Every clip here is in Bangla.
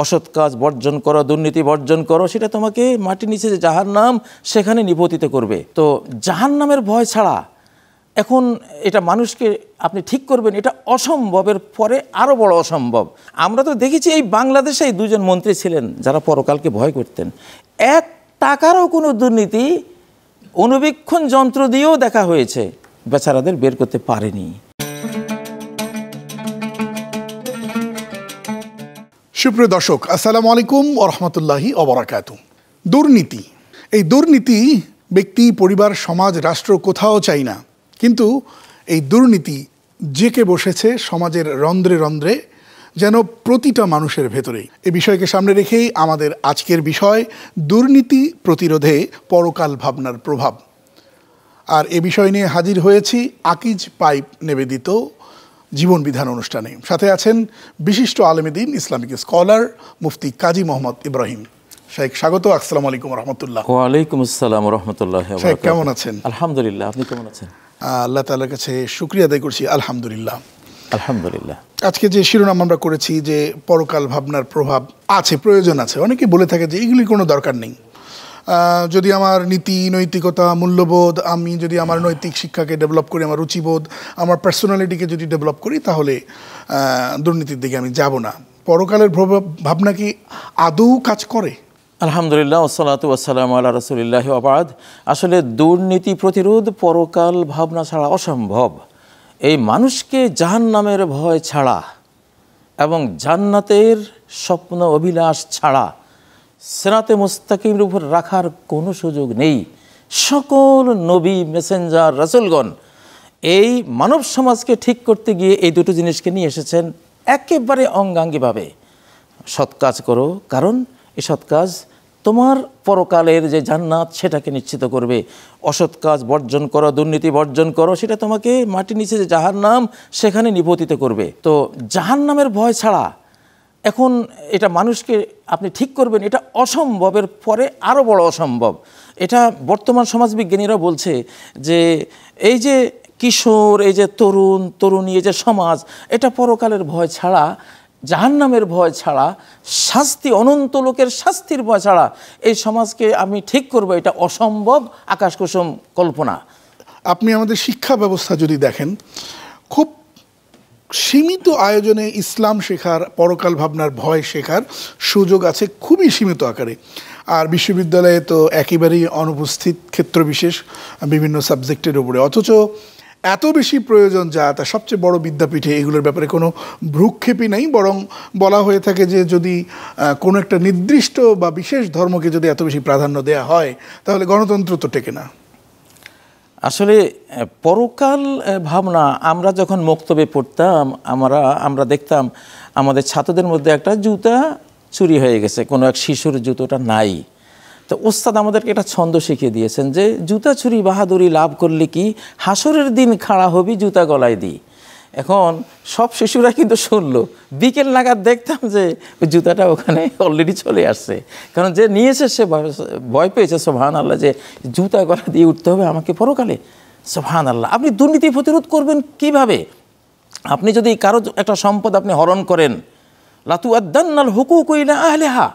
অসৎ কাজ বর্জন করো, দুর্নীতি বর্জন করো, সেটা তোমাকে মাটির নিচে যে জাহান্নাম সেখানে নিপতিত করবে। তো জাহান্নামের ভয় ছাড়া এখন এটা মানুষকে আপনি ঠিক করবেন, এটা অসম্ভবের পরে আরও বড় অসম্ভব। আমরা তো দেখেছি এই বাংলাদেশে এই দুজন মন্ত্রী ছিলেন যারা পরকালকে ভয় করতেন। 1 টাকারও কোনো দুর্নীতি অনুবীক্ষণ যন্ত্র দিয়েও দেখা হয়েছে, বেচারাদের বের করতে পারেনি। সুপ্রিয় দর্শক, আসসালামু আলাইকুম ওয়া রাহমাতুল্লাহি ওয়া বারাকাতুহু। দুর্নীতি, এই দুর্নীতি ব্যক্তি, পরিবার, সমাজ, রাষ্ট্র কোথাও চাই না, কিন্তু এই দুর্নীতি জেঁকে বসেছে সমাজের রন্ধ্রে রন্ধ্রে, যেন প্রতিটা মানুষের ভেতরেই। এই বিষয়কে সামনে রেখেই আমাদের আজকের বিষয় দুর্নীতি প্রতিরোধে পরকাল ভাবনার প্রভাব। আর এ বিষয় নিয়ে হাজির হয়েছি আকিজ পাইপ নিবেদিত জীবন বিধান অনুষ্ঠানে। সাথে আছেন বিশিষ্ট আলেমে দ্বীন, ইসলামিক স্কলার মুফতি কাজী মোহাম্মদ ইব্রাহিম। শেখ স্বাগত। আসসালামু আলাইকুম রহমতুল্লাহ। ওয়ালাইকুম আসসালাম রহমতুল্লাহ। শেখ কেমন আছেন? আলহামদুলিল্লাহ, আপনি কেমন আছেন? আল্লাহ তাআলার কাছে শুকরিয়া আদায় করছি, আলহামদুলিল্লাহ। আলহামদুলিল্লাহ। আজকে যে শিরোনাম আমরা করেছি যে পরকাল ভাবনার প্রভাব আছে, প্রয়োজন আছে, অনেকে বলে থাকে যে এগুলি কোনো দরকার নেই। যদি আমার নীতি, নৈতিকতা, মূল্যবোধ, আমি যদি আমার নৈতিক শিক্ষাকে ডেভেলপ করি, আমার রুচিবোধ, আমার পার্সোনালিটিকে যদি ডেভেলপ করি, তাহলে দুর্নীতির দিকে আমি যাব না। পরকালের ভাবনা কি আদৌ কাজ করে? আলহামদুলিল্লাহ, ওয়াসসালাতু ওয়াসসালামু আলা রাসূলিল্লাহ ওয়া বাদ। আসলে দুর্নীতি প্রতিরোধ পরকাল ভাবনা ছাড়া অসম্ভব। এই মানুষকে জাহান্নামের ভয় ছাড়া এবং জান্নাতের স্বপ্ন অভিলাষ ছাড়া সিরাতে মুস্তাকিমের উপর রাখার কোনো সুযোগ নেই। সকল নবী, মেসেঞ্জার, রাসূলগণ এই মানব সমাজকে ঠিক করতে গিয়ে এই দুটো জিনিসকে নিয়ে এসেছেন একেবারে অঙ্গাঙ্গিভাবে। সৎ কাজ করো, কারণ এই সৎ কাজ তোমার পরকালের যে জান্নাত সেটাকে নিশ্চিত করবে। অসৎ কাজ বর্জন করো, দুর্নীতি বর্জন করো, সেটা তোমাকে মাটির নিচে যে জাহান্নাম সেখানে নিপতিত করবে। তো জাহান্নামের ভয় ছাড়া এখন এটা মানুষকে আপনি ঠিক করবেন, এটা অসম্ভবের পরে আরও বড় অসম্ভব। এটা বর্তমান সমাজবিজ্ঞানীরা বলছে যে এই যে কিশোর, এই যে তরুণ তরুণী, এই যে সমাজ, এটা পরকালের ভয় ছাড়া, জাহান্নামের ভয় ছাড়া, শাস্তি, অনন্ত লোকের শাস্তির ভয় ছাড়া এই সমাজকে আমি ঠিক করব, এটা অসম্ভব, আকাশকুসুম কল্পনা। আপনি আমাদের শিক্ষা ব্যবস্থা যদি দেখেন, খুব সীমিত আয়োজনে ইসলাম শেখার, পরকাল ভাবনার ভয় শেখার সুযোগ আছে, খুবই সীমিত আকারে। আর বিশ্ববিদ্যালয়ে তো একেবারেই অনুপস্থিত ক্ষেত্র বিশেষ বিভিন্ন সাবজেক্টের উপরে। অথচ এত বেশি প্রয়োজন যা, তার সবচেয়ে বড় বিদ্যাপীঠে এগুলোর ব্যাপারে কোনো ভ্রুক্ষেপই নেই। বরং বলা হয়ে থাকে যে যদি কোনো একটা নির্দিষ্ট বা বিশেষ ধর্মকে যদি এত বেশি প্রাধান্য দেওয়া হয়, তাহলে গণতন্ত্র তো টেকে না। আসলে পরকাল ভাবনা আমরা যখন মক্তবে পড়তাম, আমরা দেখতাম আমাদের ছাত্রদের মধ্যে একটা জুতা চুরি হয়ে গেছে, কোনো এক শিশুর জুতোটা নাই। তো ওস্তাদ আমাদেরকে একটা ছন্দ শিখিয়ে দিয়েছেন যে জুতা চুরি বাহাদুরি লাভ করলে কি, হাসরের দিন খাড়া হবি জুতা গলায় দি। এখন সব শিশুরা কিন্তু শুনলো। বিকেল নাগাদ দেখতাম যে ওই জুতাটা ওখানে অলরেডি চলে আসছে, কারণ যে নিয়েছে সে ভয় পেয়েছে, সুবহানাল্লাহ, যে জুতা গলা দিয়ে উঠতে হবে আমাকে পরকালে। সুবহানাল্লাহ। আপনি দুর্নীতি প্রতিরোধ করবেন কিভাবে? আপনি যদি কারো একটা সম্পদ আপনি হরণ করেন, লাতুআদ্দান্নাল হুকুকু ইলা আহলিহা,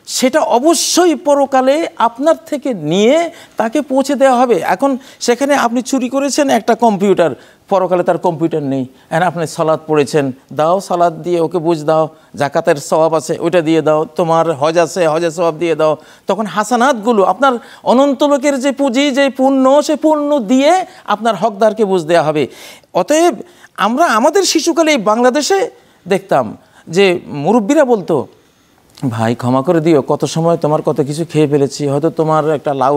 সেটা অবশ্যই পরকালে আপনার থেকে নিয়ে তাকে পৌঁছে দেওয়া হবে। এখন সেখানে আপনি চুরি করেছেন একটা কম্পিউটার, পরকালে তার কম্পিউটার নেই, আর আপনি সালাত পড়েছেন, দাও সালাত দিয়ে ওকে বুঝ দাও, জাকাতের সওয়াব আছে ওইটা দিয়ে দাও, তোমার হজ আছে হজের সওয়াব দিয়ে দাও। তখন হাসানাতগুলো আপনার অনন্ত লোকের যে পুঁজি, যে পুণ্য, সে পুণ্য দিয়ে আপনার হকদারকে বুঝ দেওয়া হবে। অতএব আমরা আমাদের শিশুকালে এই বাংলাদেশে দেখতাম যে মুরব্বীরা বলতো, ভাই ক্ষমা করে দিও, কত সময় তোমার কত কিছু খেয়ে ফেলেছি, হয়তো তোমার একটা লাউ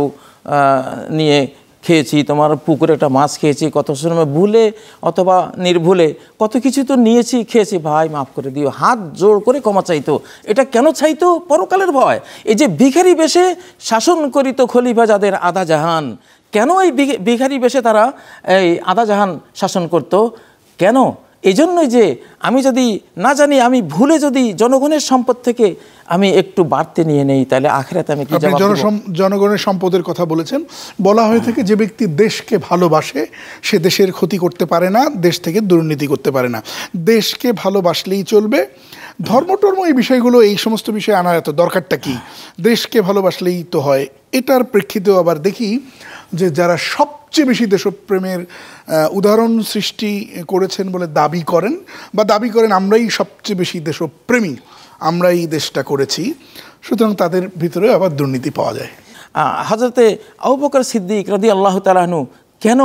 নিয়ে খেয়েছি, তোমার পুকুরে একটা মাছ খেয়েছি, কত সময় ভুলে অথবা নির্ভুলে কত কিছু তো নিয়েছি, খেয়েছি, ভাই মাফ করে দিও, হাত জোড় করে ক্ষমা চাইতো। এটা কেন চাইতো? পরকালের ভয়। এই যে ভিখারি বেশে শাসন করিত খলিফা যাদের আধা জাহান, কেন এই ভিখারি বেশে তারা এই আধা জাহান শাসন করত? কেন? এই জন্যই যে আমি যদি না জানি, আমি ভুলে যদি জনগণের সম্পদ থেকে আমি একটু বাড়তে নিয়ে নেই, তাহলে আখিরাতে আমি কি জবাব দেব? জনগণের সম্পদের কথা বলেছেন। বলা হয়ে থাকে যে ব্যক্তি দেশকে ভালোবাসে সে দেশের ক্ষতি করতে পারে না, দেশ থেকে দুর্নীতি করতে পারে না। দেশকে ভালোবাসলেই চলবে। ধর্মটর্ম এই বিষয়গুলো, এই সমস্ত বিষয়ে আনার এত দরকারটা কি? দেশকে ভালোবাসলেই তো হয়। এটার প্রেক্ষিতেও আবার দেখি যে যারা সবচেয়ে বেশি দেশপ্রেমের উদাহরণ সৃষ্টি করেছেন বলে দাবি করেন, আমরাই সবচেয়ে বেশি দেশপ্রেমী, আমরাই দেশটা করেছি, সুতরাং তাদের ভিতরে আবার দুর্নীতি পাওয়া যায়। হযরতে আবু বকর সিদ্দিক রাদিয়াল্লাহু তাআলা আনহু কেন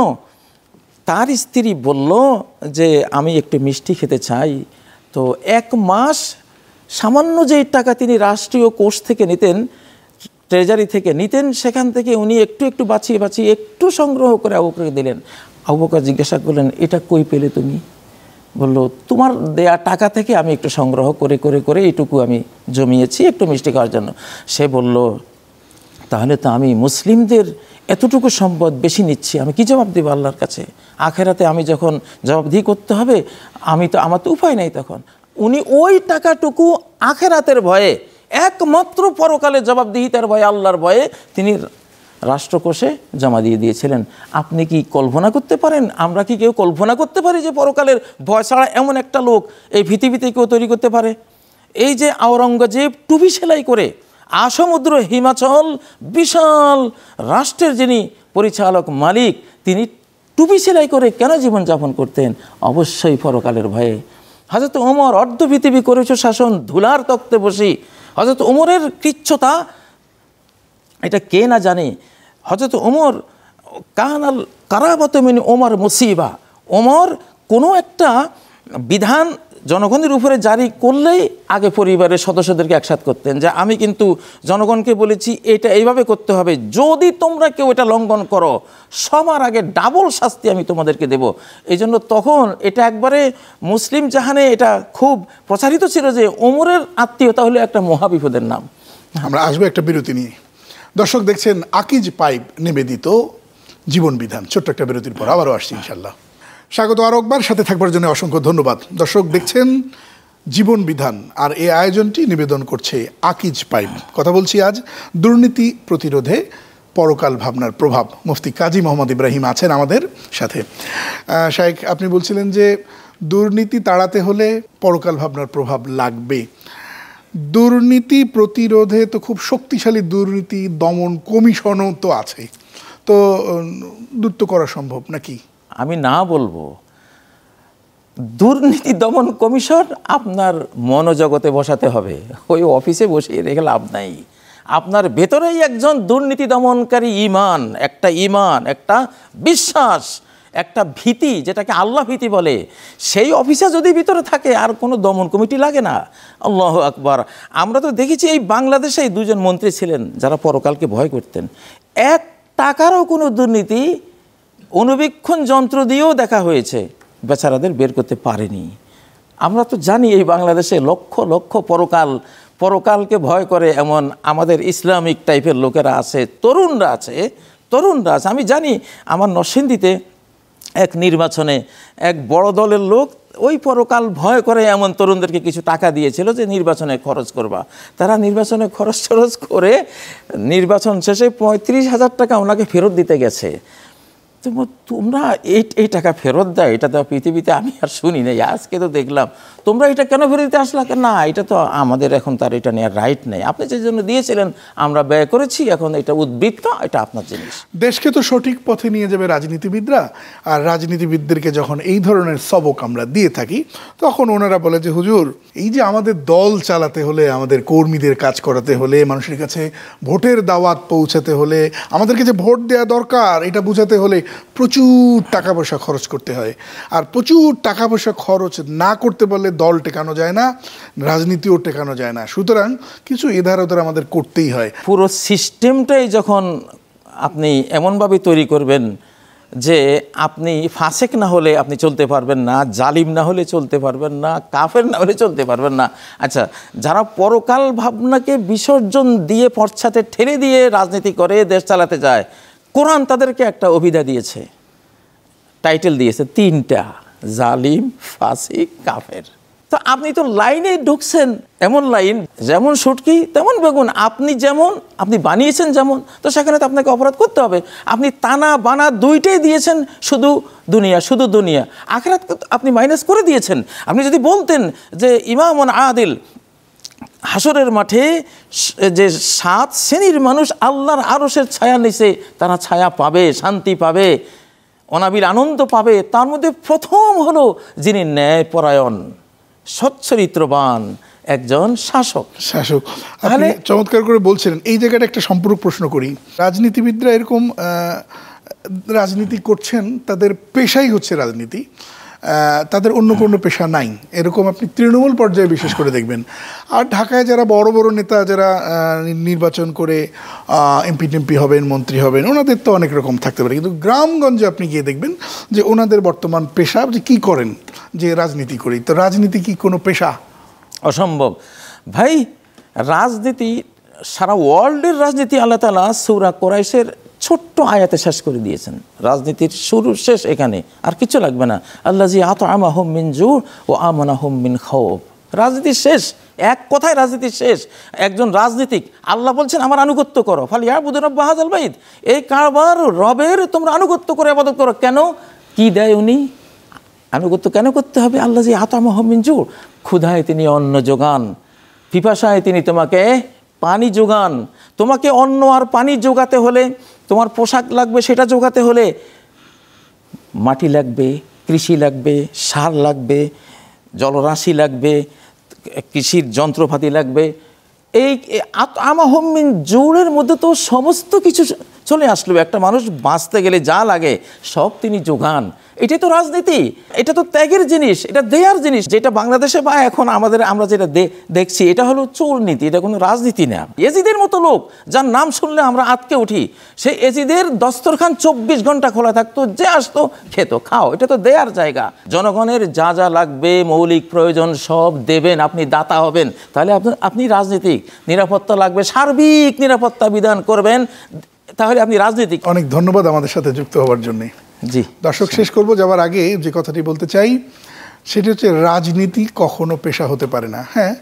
তার স্ত্রী বলল যে আমি একটু মিষ্টি খেতে চাই, তো 1 মাস সামান্য যেই টাকা তিনি রাষ্ট্রীয় কোষ থেকে নিতেন, ট্রেজারি থেকে নিতেন, সেখান থেকে উনি একটু একটু বাঁচিয়ে একটু সংগ্রহ করে আবু বকরকে দিলেন। আবু বকর জিজ্ঞাসা করলেন, এটা কই পেলে তুমি? বললো, তোমার দেয়া টাকা থেকে আমি একটু সংগ্রহ করে করে করে এইটুকু আমি জমিয়েছি একটু মিষ্টি খাওয়ার জন্য। সে বলল, তাহলে তো আমি মুসলিমদের এতটুকু সম্পদ বেশি নিচ্ছি, আমি কি জবাব দেব আল্লাহর কাছে? আখেরাতে আমি যখন জবাবদিহি করতে হবে, আমার তো উপায় নেই তখন। উনি ওই টাকাটুকু আখেরাতের ভয়ে, একমাত্র পরকালে জবাবদিহিতার ভয়ে, আল্লাহর ভয়ে তিনি রাষ্ট্রকোষে জমা দিয়ে দিয়েছিলেন। আপনি কি কল্পনা করতে পারেন, আমরা কি কেউ কল্পনা করতে পারি যে পরকালের ভয় ছাড়া এমন একটা লোক এই পৃথিবীতে কেউ তৈরি করতে পারে? এই যে আওরঙ্গজেব টুপি সেলাই করে আসমুদ্র হিমাচল বিশাল রাষ্ট্রের যিনি পরিচালক মালিক, তিনি টুপি সেলাই করে কেন জীবনযাপন করতেন? অবশ্যই পরকালের ভয়ে। হযরত ওমর অর্ধ পৃথিবী করেছ শাসন, ধুলার তক্তে বসি। হযরত ওমরের কৃচ্ছতা এটা কে না জানে? হযরত ওমর কানাল কারাবাত মিন ওমর মুসিবা। ওমর কোনো একটা বিধান জনগণের উপরে জারি করলেই আগে পরিবারের সদস্যদেরকে একসাথ করতেন, যে আমি কিন্তু জনগণকে বলেছি এটা এইভাবে করতে হবে, যদি তোমরা কেউ এটা লঙ্ঘন করো সবার আগে ডাবল শাস্তি আমি তোমাদেরকে দেব। এই জন্য তখন এটা একবারে মুসলিম জাহানে এটা খুব প্রচারিত ছিল যে ওমরের আত্মীয়তা হলো একটা মহাবিপদের নাম। আমরা আসবো একটা বিরতি নিয়ে। দর্শক দেখছেন আকিজ পাইপ নিবেদিত জীবন বিধান। ছোট্ট একটা বিরতির পর আবারও আসছি ইনশাল্লাহ। স্বাগত আরও একবার, সাথে থাকবার জন্য অসংখ্য ধন্যবাদ। দর্শক দেখছেন জীবন বিধান, আর এই আয়োজনটি নিবেদন করছে আকিজ পাইপ। কথা বলছি আজ দুর্নীতি প্রতিরোধে পরকাল ভাবনার প্রভাব। মুফতি কাজী মোহাম্মদ ইব্রাহিম আছেন আমাদের সাথে। শাইখ, আপনি বলছিলেন যে দুর্নীতি তাড়াতে হলে পরকাল ভাবনার প্রভাব লাগবে। দুর্নীতি প্রতিরোধে তো খুব শক্তিশালী দুর্নীতি দমন কমিশনও তো আছে, তো দ্রুত করা সম্ভব নাকি? আমি না বলবো। দুর্নীতি দমন কমিশন আপনার মনোজগতে বসাতে হবে, ওই অফিসে বসিয়ে রেখে লাভ নাই। আপনার ভেতরেই একজন দুর্নীতি দমনকারী ইমান, একটা বিশ্বাস, একটা ভীতি, যেটাকে আল্লাহ ভীতি বলে, সেই অফিসে যদি ভিতরে থাকে আর কোনো দমন কমিটি লাগে না। আল্লাহু আকবার। আমরা তো দেখেছি এই বাংলাদেশে 2 জন মন্ত্রী ছিলেন যারা পরকালকে ভয় করতেন। 1 টাকারও কোনো দুর্নীতি অনুবীক্ষণ যন্ত্র দিয়েও দেখা হয়েছে, বেচারাদের বের করতে পারেনি। আমরা তো জানি এই বাংলাদেশে লক্ষ লক্ষ পরকালকে ভয় করে এমন আমাদের ইসলামিক টাইপের লোকেরা আছে, তরুণরা আছে। আমি জানি আমার নরসিংদীতে এক নির্বাচনে এক বড় দলের লোক ওই পরকাল ভয় করে এমন তরুণদেরকে কিছু টাকা দিয়েছিল যে নির্বাচনে খরচ করবা। তারা নির্বাচনে খরচ করে নির্বাচন শেষে 35,000 টাকা ওনাকে ফেরত দিতে গেছে। তোমরা এই টাকা ফেরত দেয়, এটা তো পৃথিবীতে আমি আর শুনি নাই, আজকে তো দেখলাম। তোমরা এটা কেন ফেরত দিতে আসলা? না, এটা তো আমাদের এখন তার এটা নেওয়ার রাইট নেই, আপনি যে জন্য দিয়েছিলেন আমরা ব্যয় করেছি, এখন এটা উদ্বৃত্ত, এটা আপনার জিনিস। দেশকে তো সঠিক পথে নিয়ে যাবে রাজনীতিবিদরা, আর রাজনীতিবিদদেরকে যখন এই ধরনের সবক আমরা দিয়ে থাকি তখন ওনারা বলে যে হুজুর, এই যে আমাদের দল চালাতে হলে, আমাদের কর্মীদের কাজ করাতে হলে, মানুষের কাছে ভোটের দাওয়াত পৌঁছাতে হলে, আমাদেরকে যে ভোট দেওয়া দরকার এটা বোঝাতে হলে প্রচুর টাকা পয়সা খরচ করতে হয়। আর প্রচুর টাকা পয়সা খরচ না করতে পারলে দল টেকানো যায় না, রাজনীতিও টেকানো যায় না। সুতরাং কিছু এধার ওধার আমাদের করতেই হয়। পুরো সিস্টেমটাই যখন আপনি এমনভাবে তৈরি করবেন যে আপনি ফাসেক না হলে আপনি চলতে পারবেন না, জালিম না হলে চলতে পারবেন না, কাফের না হলে চলতে পারবেন না। আচ্ছা, যারা পরকাল ভাবনাকে বিসর্জন দিয়ে পশ্চাতে ঠেলে দিয়ে রাজনীতি করে দেশ চালাতে যায়, কোরআন তাদেরকে একটা অভিধা দিয়েছে, টাইটেল দিয়েছে 3টা। জালিম, ফাসিক, কাফের। তো আপনি তো লাইনে ঢুকছেন, এমন লাইন যেমন সুটকি তেমন বেগুন, আপনি যেমন, আপনি বানিয়েছেন যেমন, তো সেখানে তো আপনাকে অপরাধ করতে হবে। আপনি তানা বানা দুইটাই দিয়েছেন, শুধু দুনিয়া, শুধু দুনিয়া, আখিরাত আপনি মাইনাস করে দিয়েছেন। আপনি যদি বলতেন যে ইমামুন আদিল, হাসরের মাঠে যে 7 শ্রেণীর মানুষ আল্লাহর আরশের ছায়া নিচে তারা ছায়া পাবে, শান্তি পাবে, অনাবিল আনন্দ পাবে, তার মধ্যে প্রথম হলো যিনি ন্যায়পরায়ণ, সচ্চরিত্রবান একজন শাসক। আপনি চমৎকার করে বলছিলেন। এই জায়গাটা একটা সম্পূরক প্রশ্ন করি। রাজনীতিবিদরা এরকম রাজনীতি করছেন, তাদের পেশাই হচ্ছে রাজনীতি, তাদের অন্য কোনো পেশা নাই, এরকম আপনি তৃণমূল পর্যায়ে বিশেষ করে দেখবেন। আর ঢাকায় যারা বড় বড় নেতা, যারা নির্বাচন করে এমপি টেমপি হবেন, মন্ত্রী হবেন, ওনাদের তো অনেক রকম থাকতে পারে, কিন্তু গ্রামগঞ্জে আপনি গিয়ে দেখবেন যে ওনাদের বর্তমান পেশা যে কী করেন, যে রাজনীতি করি। তো রাজনীতি কি কোনো পেশা? অসম্ভব ভাই। রাজনীতি, সারা ওয়ার্ল্ডের রাজনীতি আল্লাহ তাআলা সূরা কুরাইশের ছোট্ট আয়াতে শেষ করে দিয়েছেন। রাজনীতির শুরু শেষ এখানে, আর কিছু লাগবে না। আল্লাযী আত'আমাহুম মিন জু' ওয়া আমানাহুম মিন খাউফ। রাজনীতি শেষ, এক কথায় রাজনীতি শেষ। একজন রাজনীতিক, আল্লাহ বলছেন আমার আনুগত্য করো, ফালিয়াবুদু রাব্বা হাযাল বাইত, এই কাবার রবের তোমরা আনুগত্য করে ইবাদত করো। কেন? কি দেয় উনি? আনুগত্য কেন করতে হবে? আল্লাযী আত'আমাহুম মিন জু', ক্ষুধায় তিনি অন্ন যোগান, পিপাসায় তিনি তোমাকে পানি যোগান। তোমাকে অন্ন আর পানি যোগাতে হলে, তোমার পোশাক লাগবে, সেটা যোগাতে হলে মাটি লাগবে, কৃষি লাগবে, সার লাগবে, জলরাশি লাগবে, কৃষির যন্ত্রপাতি লাগবে। এই আত'আমাহুম মিন জু'র মধ্যে তো সমস্ত কিছু চলে আসলো। একটা মানুষ বাঁচতে গেলে যা লাগে সব তিনি যোগান। এটাই তো রাজনীতি, এটা তো ত্যাগের জিনিস, এটা দেয়ার জিনিস। যেটা বাংলাদেশে বা এখন আমরা যেটা দেখছি, এটা হলো চোরনীতি, এটা কোনো রাজনীতি না। এজিদের মতো লোক, যার নাম শুনলে আমরা আটকে উঠি, সেই এজিদের দস্তরখান 24 ঘন্টা খোলা থাকতো, যে আসতো খেতো, খাও, এটা তো দেয়ার জায়গা। জনগণের যা যা লাগবে, মৌলিক প্রয়োজন সব দেবেন, আপনি দাতা হবেন, তাহলে আপনি রাজনীতিক। নিরাপত্তা লাগবে, সার্বিক নিরাপত্তা বিধান করবেন, তাহলে আপনি রাজনীতিক। অনেক ধন্যবাদ আমাদের সাথে যুক্ত হওয়ার জন্য। জি দর্শক, শেষ করব যাওয়ার আগে যে কথাটি বলতে চাই, সেটি হচ্ছে রাজনীতি কখনো পেশা হতে পারে না। হ্যাঁ,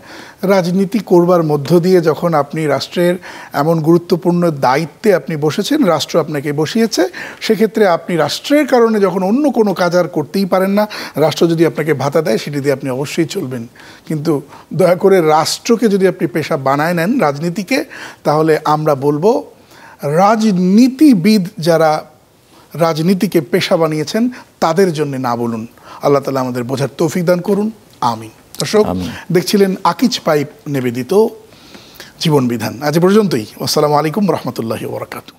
রাজনীতি করবার মধ্য দিয়ে যখন আপনি রাষ্ট্রের এমন গুরুত্বপূর্ণ দায়িত্বে আপনি বসেছেন, রাষ্ট্র আপনাকে বসিয়েছে, সেক্ষেত্রে আপনি রাষ্ট্রের কারণে যখন অন্য কোনো কাজ আর করতেই পারেন না, রাষ্ট্র যদি আপনাকে ভাতা দেয় সেটি দিয়ে আপনি অবশ্যই চলবেন। কিন্তু দয়া করে রাষ্ট্রকে যদি আপনি পেশা বানায় নেন, রাজনীতিকে, তাহলে আমরা বলবো রাজনীতিবিদ যারা রাজনীতিকে পেশা বানিয়েছেন তাদের জন্য না বলুন। আল্লাহ তাআলা আমাদের বোঝার তৌফিক দান করুন, আমিন। দর্শক, দেখছিলেন আকিজ পাইপ নিবেদিত জীবন বিধান। আজ পর্যন্তই। আসসালামু আলাইকুম ওয়া রাহমাতুল্লাহি ওয়া বারাকাতুহু।